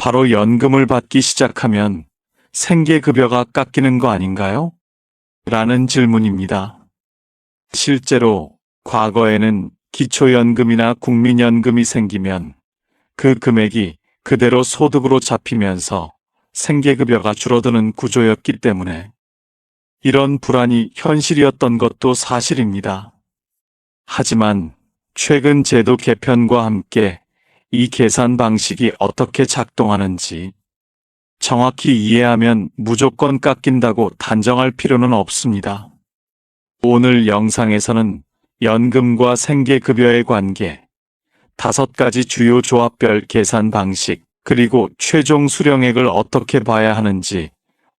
바로 연금을 받기 시작하면 생계급여가 깎이는 거 아닌가요? 라는 질문입니다. 실제로 과거에는 기초연금이나 국민연금이 생기면 그 금액이 그대로 소득으로 잡히면서 생계급여가 줄어드는 구조였기 때문에 이런 불안이 현실이었던 것도 사실입니다. 하지만 최근 제도 개편과 함께 이 계산 방식이 어떻게 작동하는지 정확히 이해하면 무조건 깎인다고 단정할 필요는 없습니다. 오늘 영상에서는 연금과 생계급여의 관계, 5가지 주요 조합별 계산 방식, 그리고 최종 수령액을 어떻게 봐야 하는지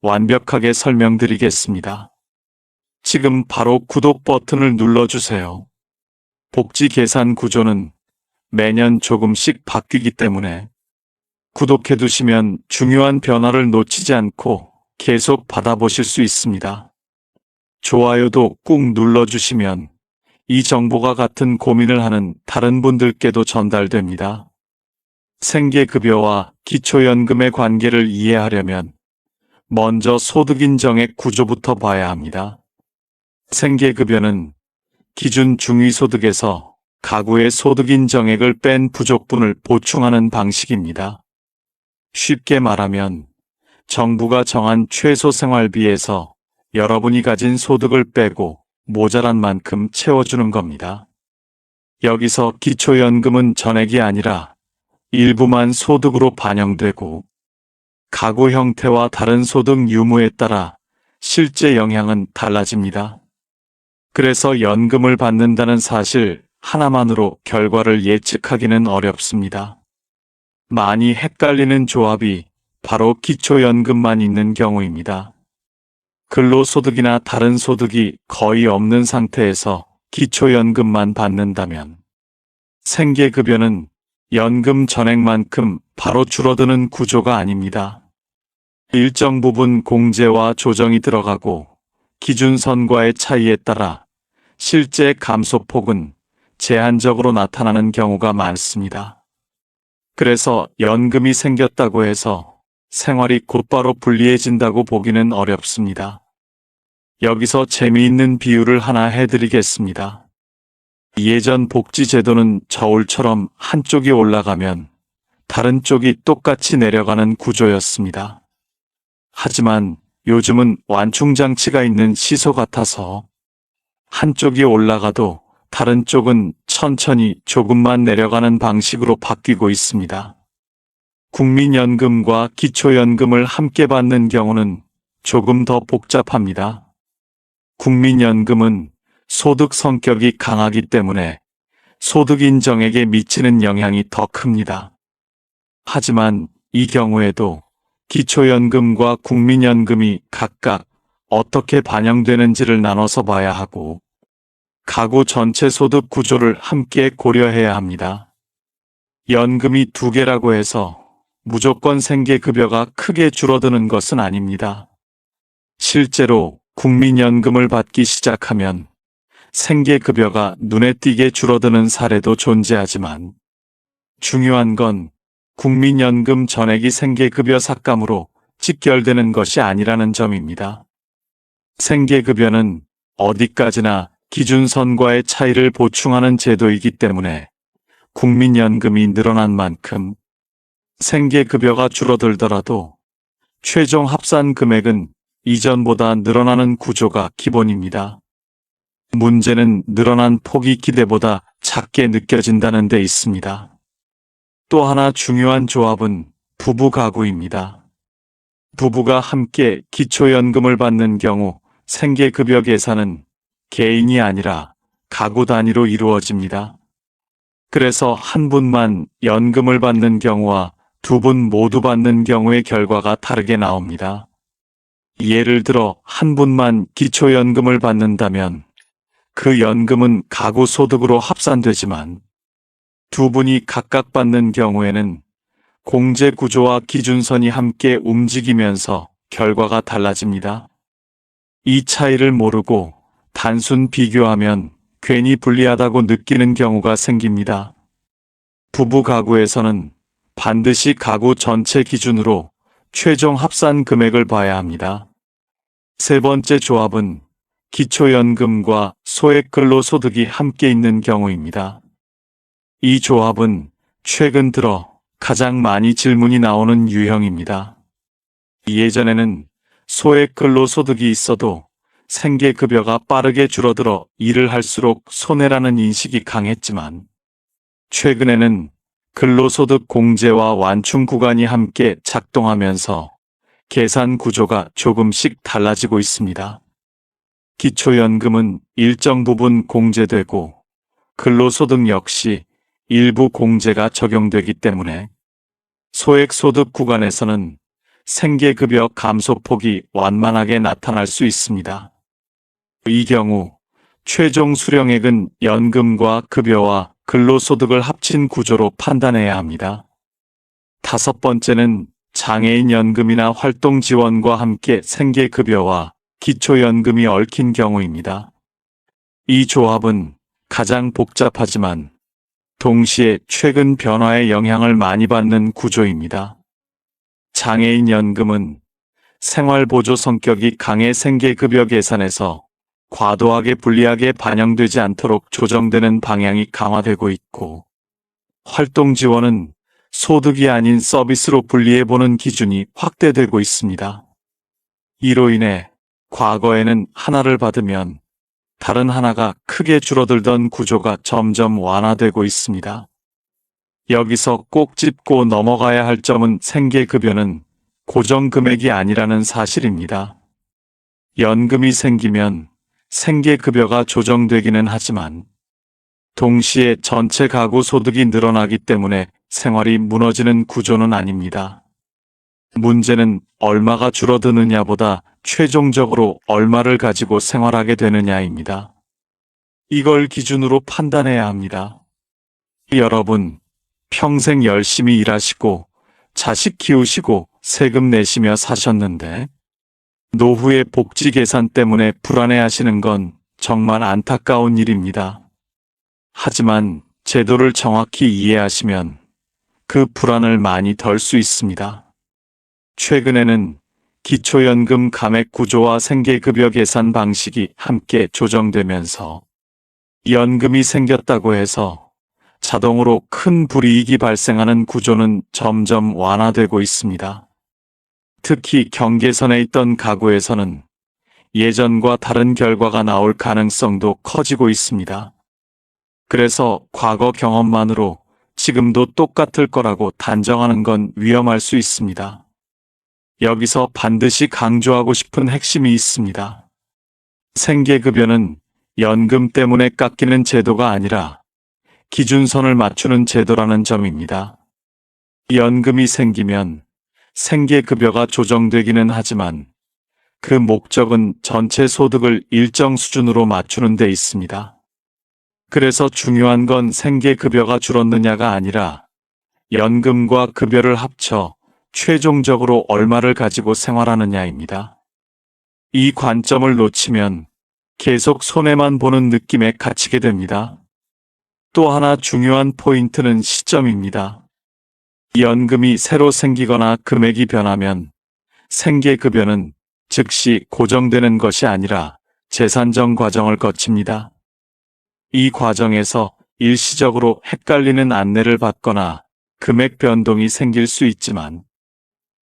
완벽하게 설명드리겠습니다. 지금 바로 구독 버튼을 눌러주세요. 복지 계산 구조는 매년 조금씩 바뀌기 때문에 구독해두시면 중요한 변화를 놓치지 않고 계속 받아보실 수 있습니다. 좋아요도 꾹 눌러주시면 이 정보가 같은 고민을 하는 다른 분들께도 전달됩니다. 생계급여와 기초연금의 관계를 이해하려면 먼저 소득인정액 구조부터 봐야 합니다. 생계급여는 기준 중위소득에서 가구의 소득인정액을 뺀 부족분을 보충하는 방식입니다. 쉽게 말하면 정부가 정한 최소 생활비에서 여러분이 가진 소득을 빼고 모자란 만큼 채워주는 겁니다. 여기서 기초연금은 전액이 아니라 일부만 소득으로 반영되고 가구 형태와 다른 소득 유무에 따라 실제 영향은 달라집니다. 그래서 연금을 받는다는 사실 하나만으로 결과를 예측하기는 어렵습니다. 많이 헷갈리는 조합이 바로 기초연금만 있는 경우입니다. 근로소득이나 다른 소득이 거의 없는 상태에서 기초연금만 받는다면 생계급여는 연금 전액만큼 바로 줄어드는 구조가 아닙니다. 일정 부분 공제와 조정이 들어가고 기준선과의 차이에 따라 실제 감소폭은 제한적으로 나타나는 경우가 많습니다. 그래서 연금이 생겼다고 해서 생활이 곧바로 불리해진다고 보기는 어렵습니다. 여기서 재미있는 비유를 하나 해드리겠습니다. 예전 복지제도는 저울처럼 한쪽이 올라가면 다른 쪽이 똑같이 내려가는 구조였습니다. 하지만 요즘은 완충장치가 있는 시소 같아서 한쪽이 올라가도 다른 쪽은 천천히 조금만 내려가는 방식으로 바뀌고 있습니다. 국민연금과 기초연금을 함께 받는 경우는 조금 더 복잡합니다. 국민연금은 소득 성격이 강하기 때문에 소득 인정액에 미치는 영향이 더 큽니다. 하지만 이 경우에도 기초연금과 국민연금이 각각 어떻게 반영되는지를 나눠서 봐야 하고 가구 전체 소득 구조를 함께 고려해야 합니다. 연금이 2개라고 해서 무조건 생계급여가 크게 줄어드는 것은 아닙니다. 실제로 국민연금을 받기 시작하면 생계급여가 눈에 띄게 줄어드는 사례도 존재하지만 중요한 건 국민연금 전액이 생계급여 삭감으로 직결되는 것이 아니라는 점입니다. 생계급여는 어디까지나 기준선과의 차이를 보충하는 제도이기 때문에 국민연금이 늘어난 만큼 생계급여가 줄어들더라도 최종 합산 금액은 이전보다 늘어나는 구조가 기본입니다. 문제는 늘어난 폭이 기대보다 작게 느껴진다는 데 있습니다. 또 하나 중요한 조합은 부부 가구입니다. 부부가 함께 기초연금을 받는 경우 생계급여 계산은 개인이 아니라 가구 단위로 이루어집니다. 그래서 한 분만 연금을 받는 경우와 2분 모두 받는 경우의 결과가 다르게 나옵니다. 예를 들어 한 분만 기초연금을 받는다면 그 연금은 가구 소득으로 합산되지만 2분이 각각 받는 경우에는 공제 구조와 기준선이 함께 움직이면서 결과가 달라집니다. 이 차이를 모르고 단순 비교하면 괜히 불리하다고 느끼는 경우가 생깁니다. 부부 가구에서는 반드시 가구 전체 기준으로 최종 합산 금액을 봐야 합니다. 세 번째 조합은 기초연금과 소액근로소득이 함께 있는 경우입니다. 이 조합은 최근 들어 가장 많이 질문이 나오는 유형입니다. 예전에는 소액근로소득이 있어도 생계급여가 빠르게 줄어들어 일을 할수록 손해라는 인식이 강했지만, 최근에는 근로소득 공제와 완충 구간이 함께 작동하면서 계산 구조가 조금씩 달라지고 있습니다. 기초연금은 일정 부분 공제되고 근로소득 역시 일부 공제가 적용되기 때문에 소액소득 구간에서는 생계급여 감소폭이 완만하게 나타날 수 있습니다. 이 경우 최종 수령액은 연금과 급여와 근로소득을 합친 구조로 판단해야 합니다. 다섯 번째는 장애인 연금이나 활동지원과 함께 생계급여와 기초연금이 얽힌 경우입니다. 이 조합은 가장 복잡하지만 동시에 최근 변화에 영향을 많이 받는 구조입니다. 장애인 연금은 생활보조 성격이 강해 생계급여 계산에서 과도하게 불리하게 반영되지 않도록 조정되는 방향이 강화되고 있고, 활동지원은 소득이 아닌 서비스로 분리해보는 기준이 확대되고 있습니다. 이로 인해 과거에는 하나를 받으면 다른 하나가 크게 줄어들던 구조가 점점 완화되고 있습니다. 여기서 꼭 짚고 넘어가야 할 점은 생계급여는 고정금액이 아니라는 사실입니다. 연금이 생기면 생계급여가 조정되기는 하지만 동시에 전체 가구 소득이 늘어나기 때문에 생활이 무너지는 구조는 아닙니다. 문제는 얼마가 줄어드느냐보다 최종적으로 얼마를 가지고 생활하게 되느냐입니다. 이걸 기준으로 판단해야 합니다. 여러분, 평생 열심히 일하시고 자식 키우시고 세금 내시며 사셨는데 노후의 복지 계산 때문에 불안해하시는 건 정말 안타까운 일입니다. 하지만 제도를 정확히 이해하시면 그 불안을 많이 덜 수 있습니다. 최근에는 기초연금 감액 구조와 생계급여 계산 방식이 함께 조정되면서 연금이 생겼다고 해서 자동으로 큰 불이익이 발생하는 구조는 점점 완화되고 있습니다. 특히 경계선에 있던 가구에서는 예전과 다른 결과가 나올 가능성도 커지고 있습니다. 그래서 과거 경험만으로 지금도 똑같을 거라고 단정하는 건 위험할 수 있습니다. 여기서 반드시 강조하고 싶은 핵심이 있습니다. 생계급여는 연금 때문에 깎이는 제도가 아니라 기준선을 맞추는 제도라는 점입니다. 연금이 생기면 생계급여가 조정되기는 하지만 그 목적은 전체 소득을 일정 수준으로 맞추는 데 있습니다. 그래서 중요한 건 생계급여가 줄었느냐가 아니라 연금과 급여를 합쳐 최종적으로 얼마를 가지고 생활하느냐입니다. 이 관점을 놓치면 계속 손해만 보는 느낌에 갇히게 됩니다. 또 하나 중요한 포인트는 시점입니다. 연금이 새로 생기거나 금액이 변하면 생계급여는 즉시 고정되는 것이 아니라 재산정 과정을 거칩니다. 이 과정에서 일시적으로 헷갈리는 안내를 받거나 금액 변동이 생길 수 있지만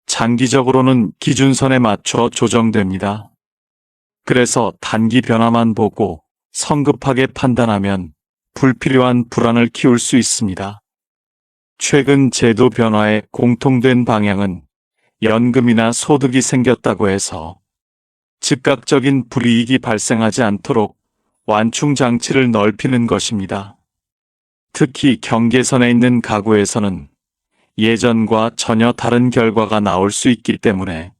장기적으로는 기준선에 맞춰 조정됩니다. 그래서 단기 변화만 보고 성급하게 판단하면 불필요한 불안을 키울 수 있습니다. 최근 제도 변화의 공통된 방향은 연금이나 소득이 생겼다고 해서 즉각적인 불이익이 발생하지 않도록 완충 장치를 넓히는 것입니다. 특히 경계선에 있는 가구에서는 예전과 전혀 다른 결과가 나올 수 있기 때문에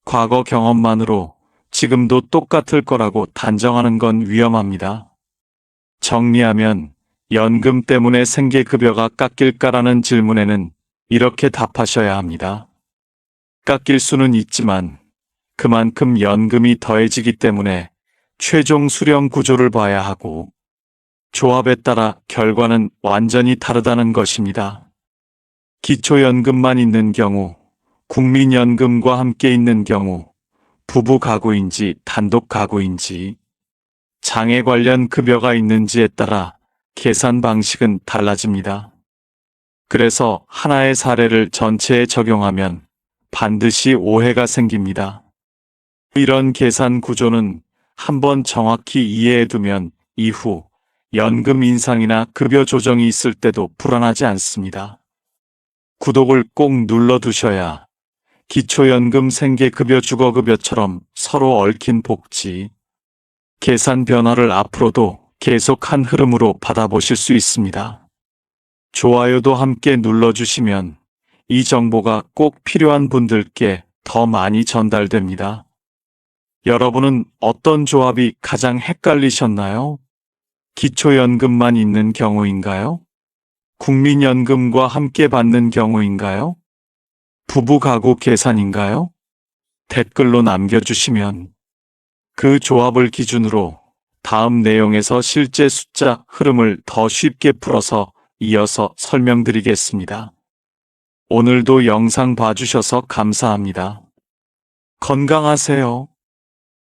과거 경험만으로 지금도 똑같을 거라고 단정하는 건 위험합니다. 정리하면 연금 때문에 생계급여가 깎일까라는 질문에는 이렇게 답하셔야 합니다. 깎일 수는 있지만 그만큼 연금이 더해지기 때문에 최종 수령 구조를 봐야 하고 조합에 따라 결과는 완전히 다르다는 것입니다. 기초연금만 있는 경우, 국민연금과 함께 있는 경우, 부부 가구인지 단독 가구인지, 장애 관련 급여가 있는지에 따라 계산 방식은 달라집니다. 그래서 하나의 사례를 전체에 적용하면 반드시 오해가 생깁니다. 이런 계산 구조는 한번 정확히 이해해두면 이후 연금 인상이나 급여 조정이 있을 때도 불안하지 않습니다. 구독을 꼭 눌러두셔야 기초연금, 생계급여, 주거급여처럼 서로 얽힌 복지, 계산 변화를 앞으로도 계속 한 흐름으로 받아보실 수 있습니다. 좋아요도 함께 눌러주시면 이 정보가 꼭 필요한 분들께 더 많이 전달됩니다. 여러분은 어떤 조합이 가장 헷갈리셨나요? 기초연금만 있는 경우인가요? 국민연금과 함께 받는 경우인가요? 부부 가구 계산인가요? 댓글로 남겨주시면 그 조합을 기준으로 다음 내용에서 실제 숫자 흐름을 더 쉽게 풀어서 이어서 설명드리겠습니다. 오늘도 영상 봐주셔서 감사합니다. 건강하세요.